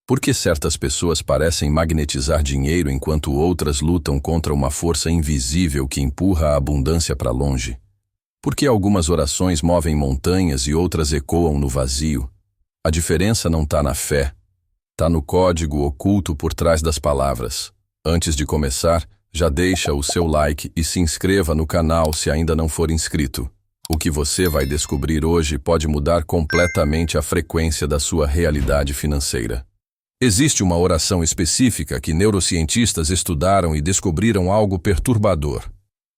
Por que certas pessoas parecem magnetizar dinheiro enquanto outras lutam contra uma força invisível que empurra a abundância para longe? Por que algumas orações movem montanhas e outras ecoam no vazio? A diferença não está na fé, está no código oculto por trás das palavras. Antes de começar, já deixa o seu like e se inscreva no canal se ainda não for inscrito. O que você vai descobrir hoje pode mudar completamente a frequência da sua realidade financeira. Existe uma oração específica que neurocientistas estudaram e descobriram algo perturbador.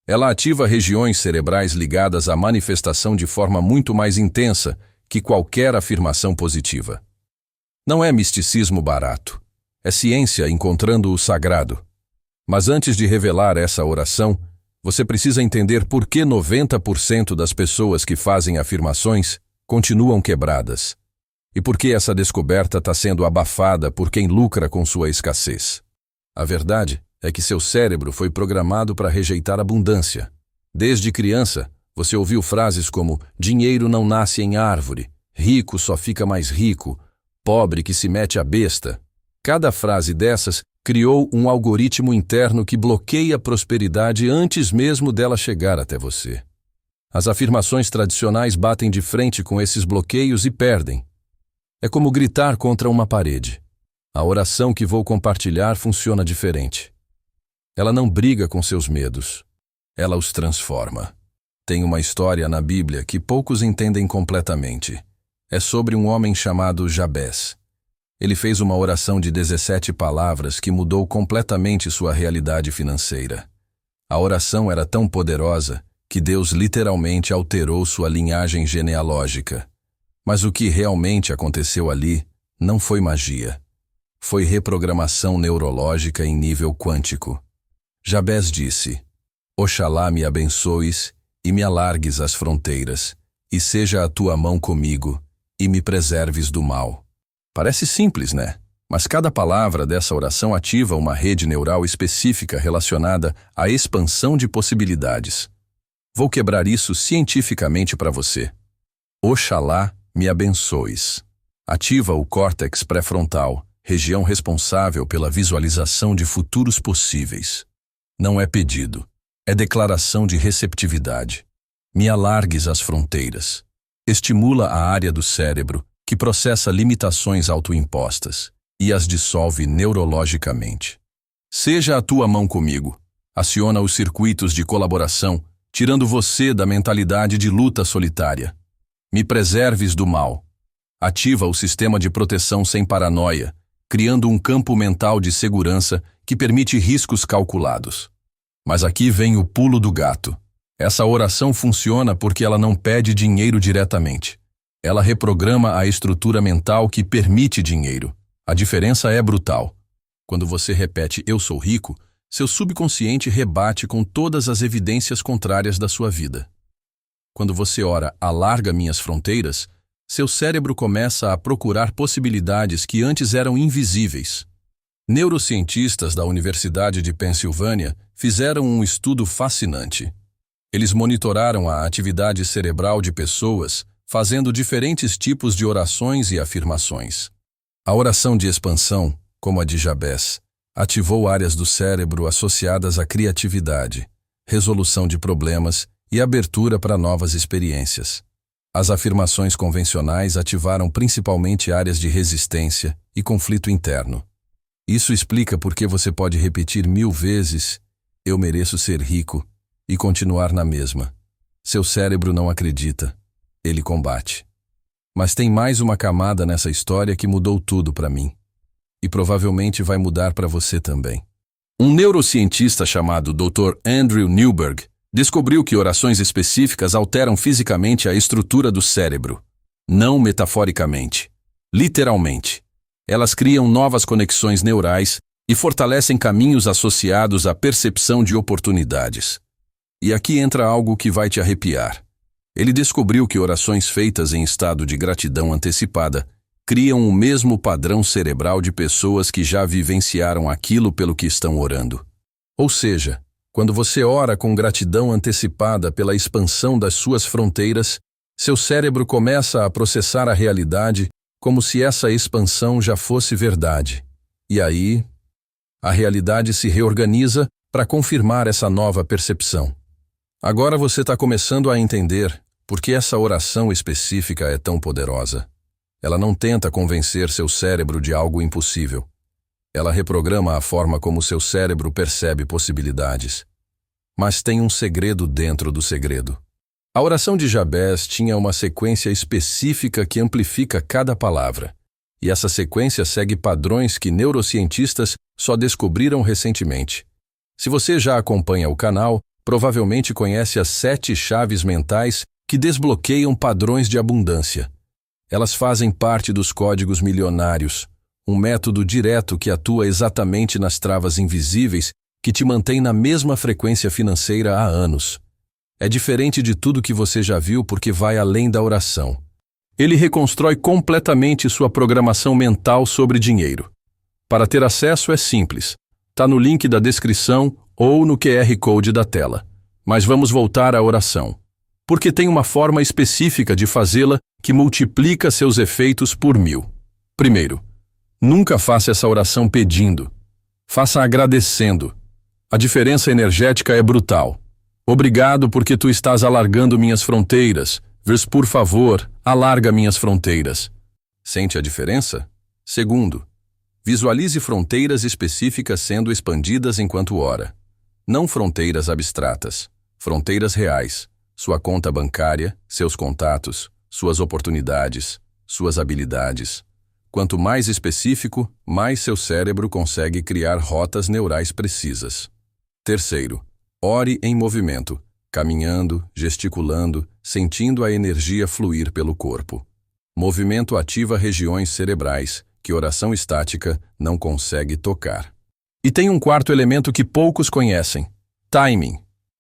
Ela ativa regiões cerebrais ligadas à manifestação de forma muito mais intensa que qualquer afirmação positiva. Não é misticismo barato. É ciência encontrando o sagrado. Mas antes de revelar essa oração, você precisa entender por que 90% das pessoas que fazem afirmações continuam quebradas. E por que essa descoberta está sendo abafada por quem lucra com sua escassez. A verdade é que seu cérebro foi programado para rejeitar abundância. Desde criança, você ouviu frases como dinheiro não nasce em árvore, rico só fica mais rico, pobre que se mete a besta. Cada frase dessas criou um algoritmo interno que bloqueia a prosperidade antes mesmo dela chegar até você. As afirmações tradicionais batem de frente com esses bloqueios e perdem. É como gritar contra uma parede. A oração que vou compartilhar funciona diferente. Ela não briga com seus medos. Ela os transforma. Tem uma história na Bíblia que poucos entendem completamente. É sobre um homem chamado Jabés. Ele fez uma oração de 17 palavras que mudou completamente sua realidade financeira. A oração era tão poderosa que Deus literalmente alterou sua linhagem genealógica. Mas o que realmente aconteceu ali não foi magia. Foi reprogramação neurológica em nível quântico. Jabés disse: Oxalá me abençoes e me alargues as fronteiras, e seja a tua mão comigo, e me preserves do mal. Parece simples, né? Mas cada palavra dessa oração ativa uma rede neural específica relacionada à expansão de possibilidades. Vou quebrar isso cientificamente para você. Oxalá me abençoes. Ativa o córtex pré-frontal, região responsável pela visualização de futuros possíveis. Não é pedido, é declaração de receptividade. Me alargues as fronteiras. Estimula a área do cérebro que processa limitações autoimpostas e as dissolve neurologicamente. Seja a tua mão comigo. Aciona os circuitos de colaboração, tirando você da mentalidade de luta solitária. Me preserves do mal. Ativa o sistema de proteção sem paranoia, criando um campo mental de segurança que permite riscos calculados. Mas aqui vem o pulo do gato. Essa oração funciona porque ela não pede dinheiro diretamente. Ela reprograma a estrutura mental que permite dinheiro. A diferença é brutal. Quando você repete "eu sou rico", seu subconsciente rebate com todas as evidências contrárias da sua vida. Quando você ora "alarga minhas fronteiras", seu cérebro começa a procurar possibilidades que antes eram invisíveis. Neurocientistas da Universidade de Pensilvânia fizeram um estudo fascinante. Eles monitoraram a atividade cerebral de pessoas fazendo diferentes tipos de orações e afirmações. A oração de expansão, como a de Jabés, ativou áreas do cérebro associadas à criatividade, resolução de problemas e abertura para novas experiências. As afirmações convencionais ativaram principalmente áreas de resistência e conflito interno. Isso explica por que você pode repetir 1000 vezes "eu mereço ser rico" e continuar na mesma. Seu cérebro não acredita, ele combate. Mas tem mais uma camada nessa história que mudou tudo para mim. E provavelmente vai mudar para você também. Um neurocientista chamado Dr. Andrew Newberg descobriu que orações específicas alteram fisicamente a estrutura do cérebro. Não metaforicamente, literalmente. Elas criam novas conexões neurais e fortalecem caminhos associados à percepção de oportunidades. E aqui entra algo que vai te arrepiar. Ele descobriu que orações feitas em estado de gratidão antecipada criam o mesmo padrão cerebral de pessoas que já vivenciaram aquilo pelo que estão orando. Ou seja, quando você ora com gratidão antecipada pela expansão das suas fronteiras, seu cérebro começa a processar a realidade como se essa expansão já fosse verdade. E aí, a realidade se reorganiza para confirmar essa nova percepção. Agora você está começando a entender por que essa oração específica é tão poderosa. Ela não tenta convencer seu cérebro de algo impossível. Ela reprograma a forma como seu cérebro percebe possibilidades. Mas tem um segredo dentro do segredo. A oração de Jabez tinha uma sequência específica que amplifica cada palavra. E essa sequência segue padrões que neurocientistas só descobriram recentemente. Se você já acompanha o canal, provavelmente conhece as 7 chaves mentais que desbloqueiam padrões de abundância. Elas fazem parte dos códigos milionários, um método direto que atua exatamente nas travas invisíveis que te mantém na mesma frequência financeira há anos. É diferente de tudo que você já viu porque vai além da oração. Ele reconstrói completamente sua programação mental sobre dinheiro. Para ter acesso é simples. Está no link da descrição ou no QR Code da tela. Mas vamos voltar à oração. Porque tem uma forma específica de fazê-la que multiplica seus efeitos por 1000. Primeiro, nunca faça essa oração pedindo. Faça agradecendo. A diferença energética é brutal. Obrigado porque tu estás alargando minhas fronteiras. Por favor, alarga minhas fronteiras. Sente a diferença? Segundo, visualize fronteiras específicas sendo expandidas enquanto ora. Não fronteiras abstratas, fronteiras reais. Sua conta bancária, seus contatos, suas oportunidades, suas habilidades. Quanto mais específico, mais seu cérebro consegue criar rotas neurais precisas. Terceiro, ore em movimento, caminhando, gesticulando, sentindo a energia fluir pelo corpo. Movimento ativa regiões cerebrais que oração estática não consegue tocar. E tem um quarto elemento que poucos conhecem: timing.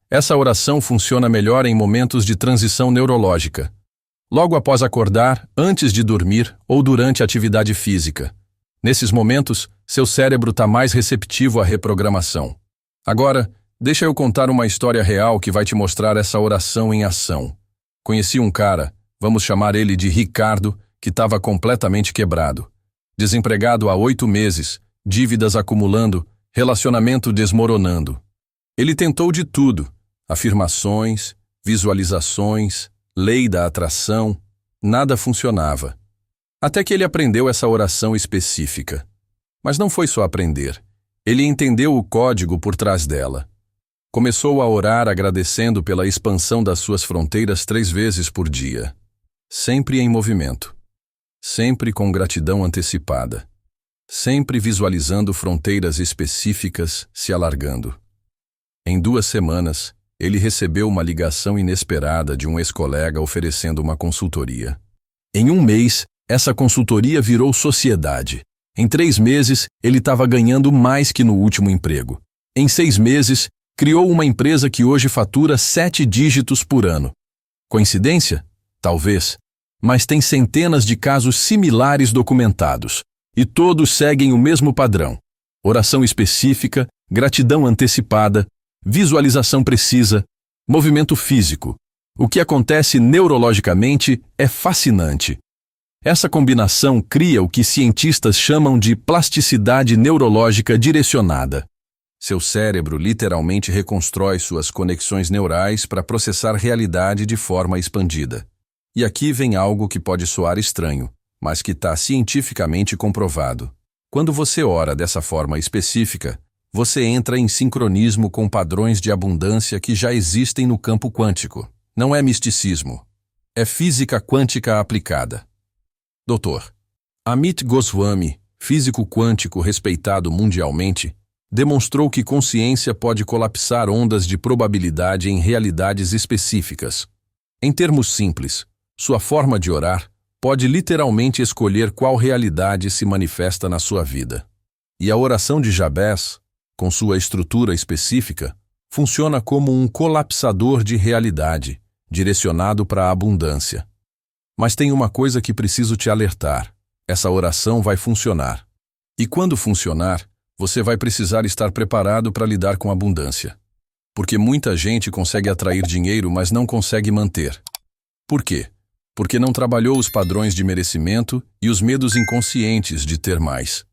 Essa oração funciona melhor em momentos de transição neurológica. Logo após acordar, antes de dormir ou durante a atividade física. Nesses momentos, seu cérebro está mais receptivo à reprogramação. Agora, deixa eu contar uma história real que vai te mostrar essa oração em ação. Conheci um cara, vamos chamar ele de Ricardo, que estava completamente quebrado. Desempregado há 8 meses, dívidas acumulando, relacionamento desmoronando. Ele tentou de tudo: afirmações, visualizações, lei da atração, nada funcionava. Até que ele aprendeu essa oração específica. Mas não foi só aprender. Ele entendeu o código por trás dela. Começou a orar agradecendo pela expansão das suas fronteiras 3 vezes por dia. Sempre em movimento. Sempre com gratidão antecipada. Sempre visualizando fronteiras específicas se alargando. Em 2 semanas, ele recebeu uma ligação inesperada de um ex-colega oferecendo uma consultoria. Em 1 mês, essa consultoria virou sociedade. Em 3 meses, ele estava ganhando mais que no último emprego. Em 6 meses, criou uma empresa que hoje fatura 7 dígitos por ano. Coincidência? Talvez. Mas tem centenas de casos similares documentados. E todos seguem o mesmo padrão: oração específica, gratidão antecipada, visualização precisa, movimento físico. O que acontece neurologicamente é fascinante. Essa combinação cria o que cientistas chamam de plasticidade neurológica direcionada. Seu cérebro literalmente reconstrói suas conexões neurais para processar realidade de forma expandida. E aqui vem algo que pode soar estranho, mas que está cientificamente comprovado. Quando você ora dessa forma específica, você entra em sincronismo com padrões de abundância que já existem no campo quântico. Não é misticismo. É física quântica aplicada. Dr. Amit Goswami, físico quântico respeitado mundialmente, demonstrou que consciência pode colapsar ondas de probabilidade em realidades específicas. Em termos simples, sua forma de orar pode literalmente escolher qual realidade se manifesta na sua vida. E a oração de Jabez, com sua estrutura específica, funciona como um colapsador de realidade, direcionado para a abundância. Mas tem uma coisa que preciso te alertar: essa oração vai funcionar. E quando funcionar, você vai precisar estar preparado para lidar com a abundância. Porque muita gente consegue atrair dinheiro, mas não consegue manter. Por quê? porque não trabalhou os padrões de merecimento e os medos inconscientes de ter mais.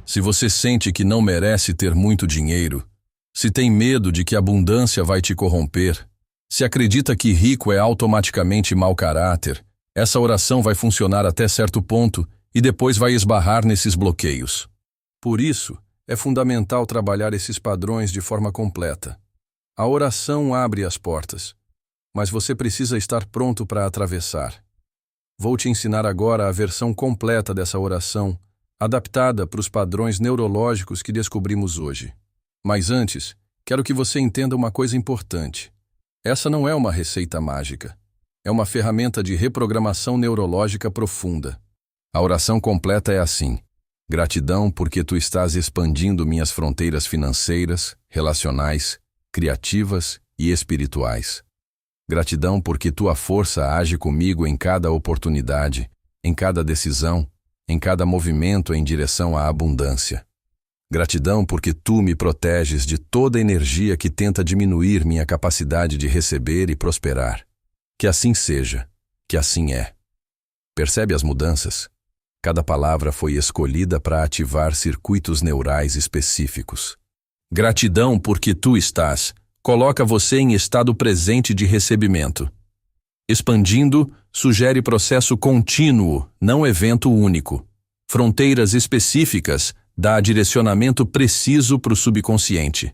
Se você sente que não merece ter muito dinheiro, se tem medo de que a abundância vai te corromper, se acredita que rico é automaticamente mau caráter, essa oração vai funcionar até certo ponto e depois vai esbarrar nesses bloqueios. Por isso, é fundamental trabalhar esses padrões de forma completa. A oração abre as portas, mas você precisa estar pronto para atravessar. Vou te ensinar agora a versão completa dessa oração, adaptada para os padrões neurológicos que descobrimos hoje. Mas antes, quero que você entenda uma coisa importante. Essa não é uma receita mágica. É uma ferramenta de reprogramação neurológica profunda. A oração completa é assim: gratidão porque tu estás expandindo minhas fronteiras financeiras, relacionais, criativas e espirituais. Gratidão porque tua força age comigo em cada oportunidade, em cada decisão, em cada movimento em direção à abundância. Gratidão porque tu me proteges de toda energia que tenta diminuir minha capacidade de receber e prosperar. Que assim seja, que assim é. Percebe as mudanças? Cada palavra foi escolhida para ativar circuitos neurais específicos. Gratidão porque tu estás, coloca você em estado presente de recebimento. Expandindo, sugere processo contínuo, não evento único. Fronteiras específicas, dá direcionamento preciso para o subconsciente.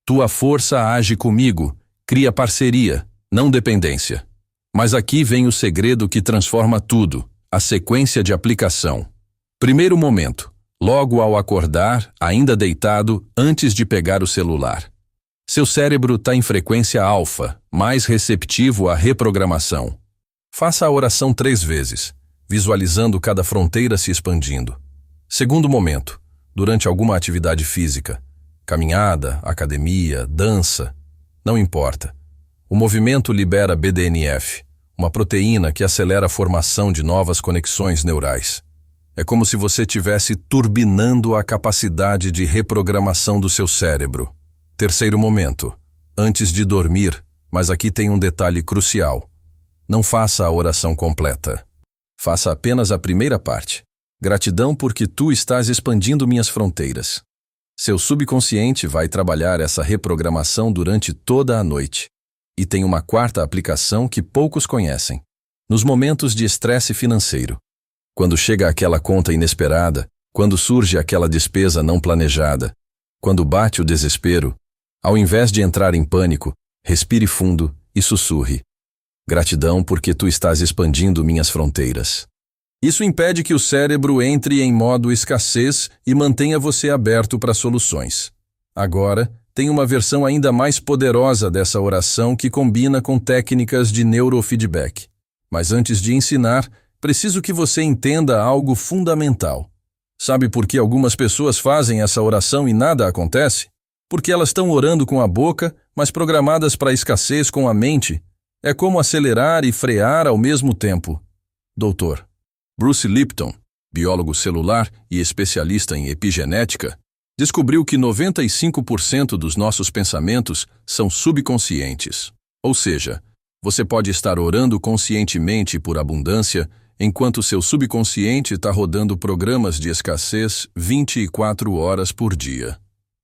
Tua força age comigo, cria parceria, não dependência. Mas aqui vem o segredo que transforma tudo, a sequência de aplicação. Primeiro momento, logo ao acordar, ainda deitado, antes de pegar o celular. Seu cérebro está em frequência alfa, mais receptivo à reprogramação. Faça a oração 3 vezes, visualizando cada fronteira se expandindo. Segundo momento, durante alguma atividade física, caminhada, academia, dança, não importa. O movimento libera BDNF, uma proteína que acelera a formação de novas conexões neurais. É como se você estivesse turbinando a capacidade de reprogramação do seu cérebro. Terceiro momento, antes de dormir, mas aqui tem um detalhe crucial. Não faça a oração completa. Faça apenas a primeira parte. Gratidão porque tu estás expandindo minhas fronteiras. Seu subconsciente vai trabalhar essa reprogramação durante toda a noite. E tem uma quarta aplicação que poucos conhecem. Nos momentos de estresse financeiro. Quando chega aquela conta inesperada, quando surge aquela despesa não planejada, quando bate o desespero, ao invés de entrar em pânico, respire fundo e sussurre. Gratidão porque tu estás expandindo minhas fronteiras. Isso impede que o cérebro entre em modo escassez e mantenha você aberto para soluções. Agora, tem uma versão ainda mais poderosa dessa oração que combina com técnicas de neurofeedback. Mas antes de ensinar, preciso que você entenda algo fundamental. Sabe por que algumas pessoas fazem essa oração e nada acontece? Porque elas estão orando com a boca, mas programadas para a escassez com a mente. É como acelerar e frear ao mesmo tempo. Dr. Bruce Lipton, biólogo celular e especialista em epigenética, descobriu que 95% dos nossos pensamentos são subconscientes. Ou seja, você pode estar orando conscientemente por abundância, enquanto seu subconsciente está rodando programas de escassez 24 horas por dia.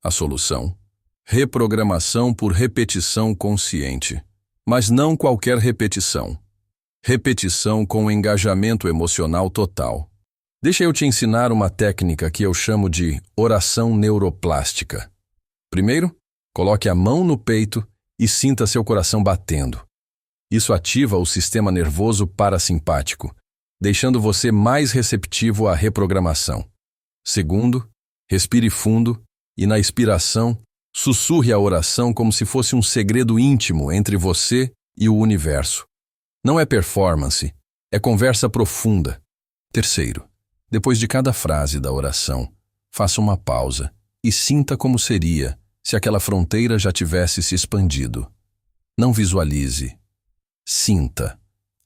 A solução? Reprogramação por repetição consciente. Mas não qualquer repetição. Repetição com engajamento emocional total. Deixa eu te ensinar uma técnica que eu chamo de oração neuroplástica. Primeiro, coloque a mão no peito e sinta seu coração batendo. Isso ativa o sistema nervoso parasimpático, deixando você mais receptivo à reprogramação. Segundo, respire fundo e na expiração, sussurre a oração como se fosse um segredo íntimo entre você e o universo. Não é performance, é conversa profunda. Terceiro, depois de cada frase da oração, faça uma pausa e sinta como seria se aquela fronteira já tivesse se expandido. Não visualize. Sinta.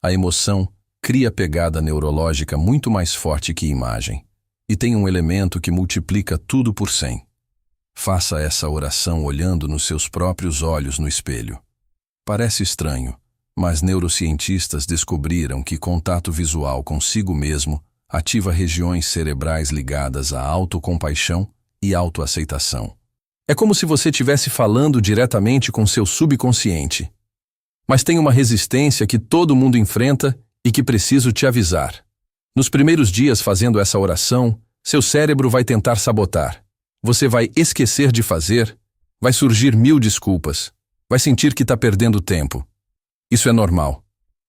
A emoção cria pegada neurológica muito mais forte que imagem. E tem um elemento que multiplica tudo por 100. Faça essa oração olhando nos seus próprios olhos no espelho. Parece estranho, Mas neurocientistas descobriram que contato visual consigo mesmo ativa regiões cerebrais ligadas à autocompaixão e autoaceitação. É como se você estivesse falando diretamente com seu subconsciente. Mas tem uma resistência que todo mundo enfrenta e que preciso te avisar. Nos primeiros dias fazendo essa oração, seu cérebro vai tentar sabotar. Você vai esquecer de fazer, vai surgir 1000 desculpas, vai sentir que está perdendo tempo. Isso é normal.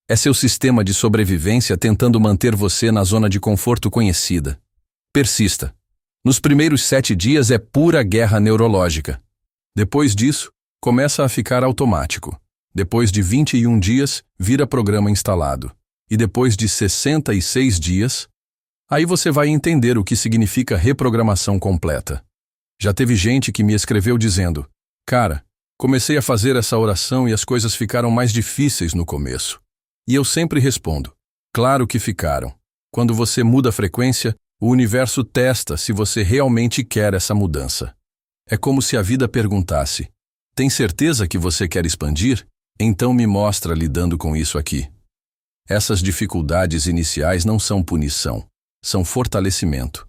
É seu sistema de sobrevivência tentando manter você na zona de conforto conhecida. Persista. Nos primeiros 7 dias é pura guerra neurológica. Depois disso, começa a ficar automático. Depois de 21 dias, vira programa instalado. E depois de 66 dias, aí você vai entender o que significa reprogramação completa. Já teve gente que me escreveu dizendo: "Cara, comecei a fazer essa oração e as coisas ficaram mais difíceis no começo." E eu sempre respondo: claro que ficaram. Quando você muda a frequência, o universo testa se você realmente quer essa mudança. É como se a vida perguntasse: tem certeza que você quer expandir? Então me mostra lidando com isso aqui. Essas dificuldades iniciais não são punição, são fortalecimento.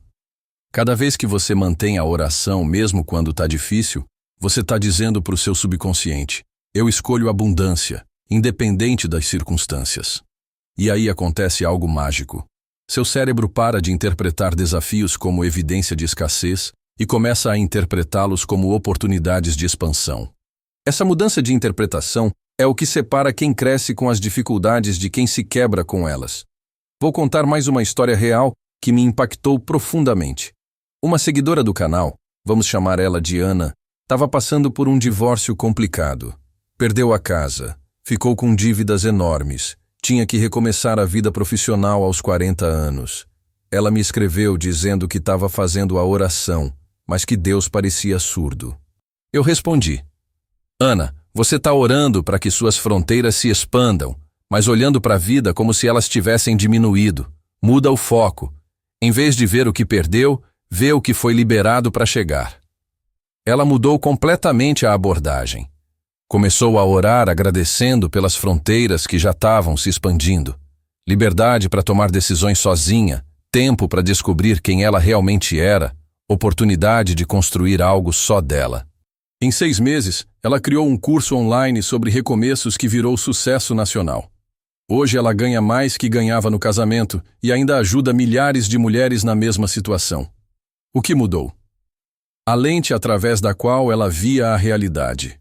Cada vez que você mantém a oração, mesmo quando está difícil, você está dizendo para o seu subconsciente: eu escolho abundância, independente das circunstâncias. E aí acontece algo mágico. Seu cérebro para de interpretar desafios como evidência de escassez e começa a interpretá-los como oportunidades de expansão. Essa mudança de interpretação é o que separa quem cresce com as dificuldades de quem se quebra com elas. Vou contar mais uma história real que me impactou profundamente. Uma seguidora do canal, vamos chamar ela de Ana, estava passando por um divórcio complicado. Perdeu a casa, ficou com dívidas enormes, tinha que recomeçar a vida profissional aos 40 anos. Ela me escreveu dizendo que estava fazendo a oração, mas que Deus parecia surdo. Eu respondi: Ana, você está orando para que suas fronteiras se expandam, mas olhando para a vida como se elas tivessem diminuído. Muda o foco. Em vez de ver o que perdeu, vê o que foi liberado para chegar. Ela mudou completamente a abordagem. Começou a orar agradecendo pelas fronteiras que já estavam se expandindo. Liberdade para tomar decisões sozinha, tempo para descobrir quem ela realmente era, oportunidade de construir algo só dela. Em 6 meses, ela criou um curso online sobre recomeços que virou sucesso nacional. Hoje ela ganha mais que ganhava no casamento e ainda ajuda milhares de mulheres na mesma situação. O que mudou? A lente através da qual ela via a realidade.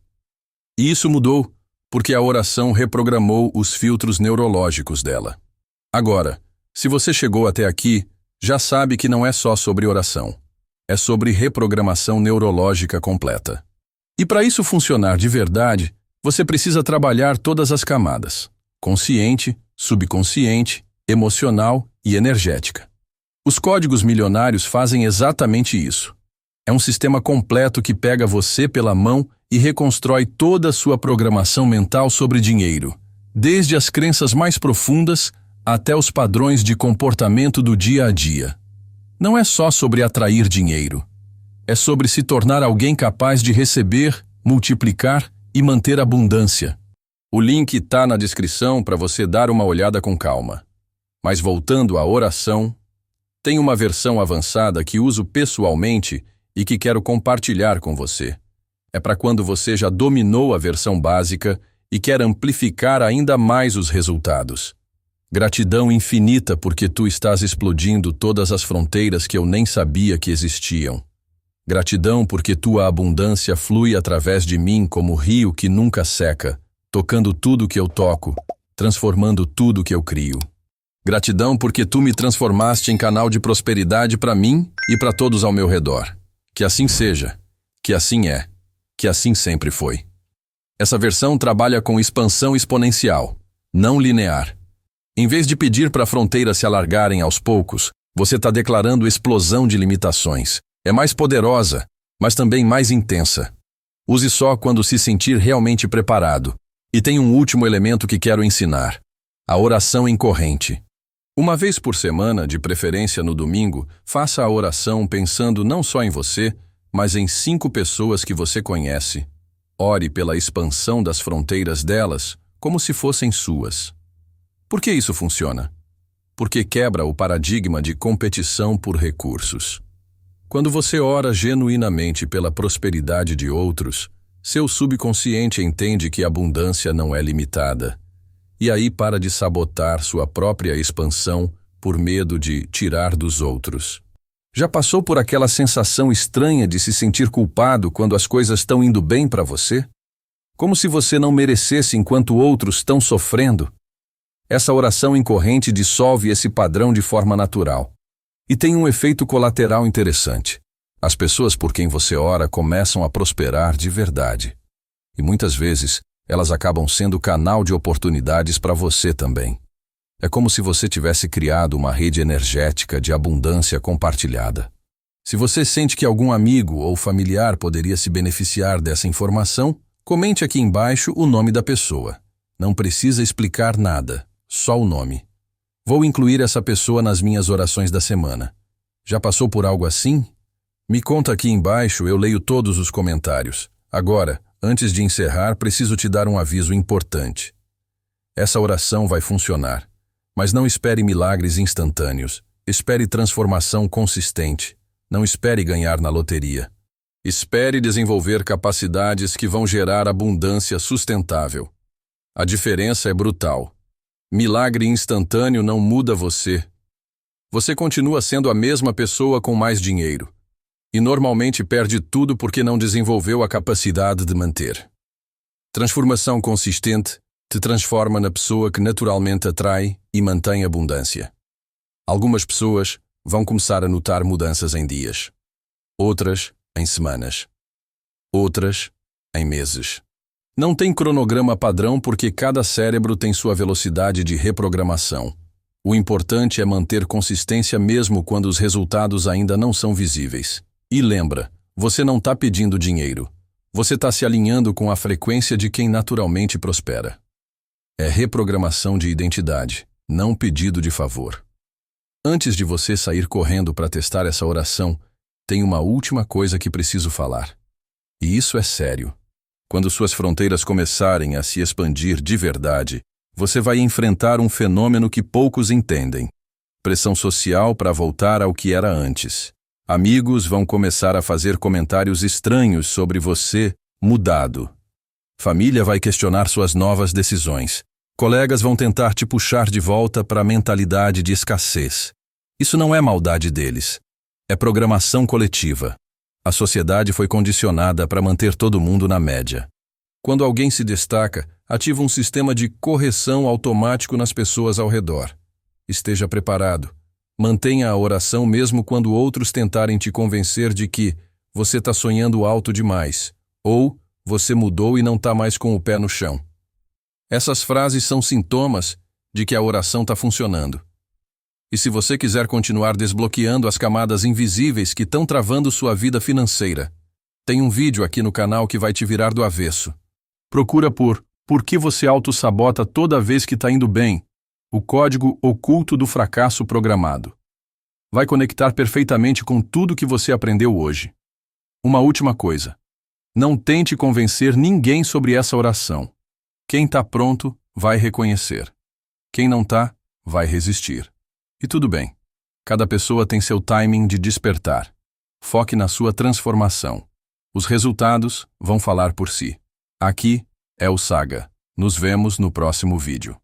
E isso mudou porque a oração reprogramou os filtros neurológicos dela. Agora, se você chegou até aqui, já sabe que não é só sobre oração. É sobre reprogramação neurológica completa. E para isso funcionar de verdade, você precisa trabalhar todas as camadas: consciente, subconsciente, emocional e energética. Os códigos milionários fazem exatamente isso. É um sistema completo que pega você pela mão e reconstrói toda a sua programação mental sobre dinheiro, desde as crenças mais profundas até os padrões de comportamento do dia a dia. Não é só sobre atrair dinheiro. É sobre se tornar alguém capaz de receber, multiplicar e manter abundância. O link está na descrição para você dar uma olhada com calma. Mas voltando à oração, tem uma versão avançada que uso pessoalmente e que quero compartilhar com você. É para quando você já dominou a versão básica e quer amplificar ainda mais os resultados. Gratidão infinita porque tu estás explodindo todas as fronteiras que eu nem sabia que existiam. Gratidão porque tua abundância flui através de mim como rio que nunca seca, tocando tudo que eu toco, transformando tudo que eu crio. Gratidão porque tu me transformaste em canal de prosperidade para mim e para todos ao meu redor. Que assim seja, que assim é, que assim sempre foi. Essa versão trabalha com expansão exponencial, não linear. Em vez de pedir para fronteiras se alargarem aos poucos, você está declarando explosão de limitações. É mais poderosa, mas também mais intensa. Use só quando se sentir realmente preparado. E tem um último elemento que quero ensinar: a oração em corrente. Uma vez por semana, de preferência no domingo, faça a oração pensando não só em você, mas em 5 pessoas que você conhece. Ore pela expansão das fronteiras delas, como se fossem suas. Por que isso funciona? Porque quebra o paradigma de competição por recursos. Quando você ora genuinamente pela prosperidade de outros, seu subconsciente entende que a abundância não é limitada. E aí para de sabotar sua própria expansão por medo de tirar dos outros. Já passou por aquela sensação estranha de se sentir culpado quando as coisas estão indo bem para você? Como se você não merecesse enquanto outros estão sofrendo? Essa oração incorrente dissolve esse padrão de forma natural. E tem um efeito colateral interessante. As pessoas por quem você ora começam a prosperar de verdade. E muitas vezes, elas acabam sendo canal de oportunidades para você também. É como se você tivesse criado uma rede energética de abundância compartilhada. Se você sente que algum amigo ou familiar poderia se beneficiar dessa informação, comente aqui embaixo o nome da pessoa. Não precisa explicar nada, só o nome. Vou incluir essa pessoa nas minhas orações da semana. Já passou por algo assim? Me conta aqui embaixo, eu leio todos os comentários. Agora, antes de encerrar, preciso te dar um aviso importante. Essa oração vai funcionar, mas não espere milagres instantâneos. Espere transformação consistente. Não espere ganhar na loteria. Espere desenvolver capacidades que vão gerar abundância sustentável. A diferença é brutal. Milagre instantâneo não muda você. Você continua sendo a mesma pessoa com mais dinheiro. E normalmente perde tudo porque não desenvolveu a capacidade de manter. Transformação consistente te transforma na pessoa que naturalmente atrai e mantém abundância. Algumas pessoas vão começar a notar mudanças em dias. Outras, em semanas. Outras, em meses. Não tem cronograma padrão porque cada cérebro tem sua velocidade de reprogramação. O importante é manter consistência mesmo quando os resultados ainda não são visíveis. E lembra, você não está pedindo dinheiro. Você está se alinhando com a frequência de quem naturalmente prospera. É reprogramação de identidade, não pedido de favor. Antes de você sair correndo para testar essa oração, tem uma última coisa que preciso falar. E isso é sério. Quando suas fronteiras começarem a se expandir de verdade, você vai enfrentar um fenômeno que poucos entendem. Pressão social para voltar ao que era antes. Amigos vão começar a fazer comentários estranhos sobre você mudado. Família vai questionar suas novas decisões. Colegas vão tentar te puxar de volta para a mentalidade de escassez. Isso não é maldade deles. É programação coletiva. A sociedade foi condicionada para manter todo mundo na média. Quando alguém se destaca, ativa um sistema de correção automático nas pessoas ao redor. Esteja preparado. Mantenha a oração mesmo quando outros tentarem te convencer de que você está sonhando alto demais, ou você mudou e não está mais com o pé no chão. Essas frases são sintomas de que a oração está funcionando. E se você quiser continuar desbloqueando as camadas invisíveis que estão travando sua vida financeira, tem um vídeo aqui no canal que vai te virar do avesso. Procura por que você auto-sabota toda vez que está indo bem? O código oculto do fracasso programado. Vai conectar perfeitamente com tudo que você aprendeu hoje. Uma última coisa. Não tente convencer ninguém sobre essa oração. Quem está pronto vai reconhecer. Quem não está, vai resistir. E tudo bem. Cada pessoa tem seu timing de despertar. Foque na sua transformação. Os resultados vão falar por si. Aqui é o Saga. Nos vemos no próximo vídeo.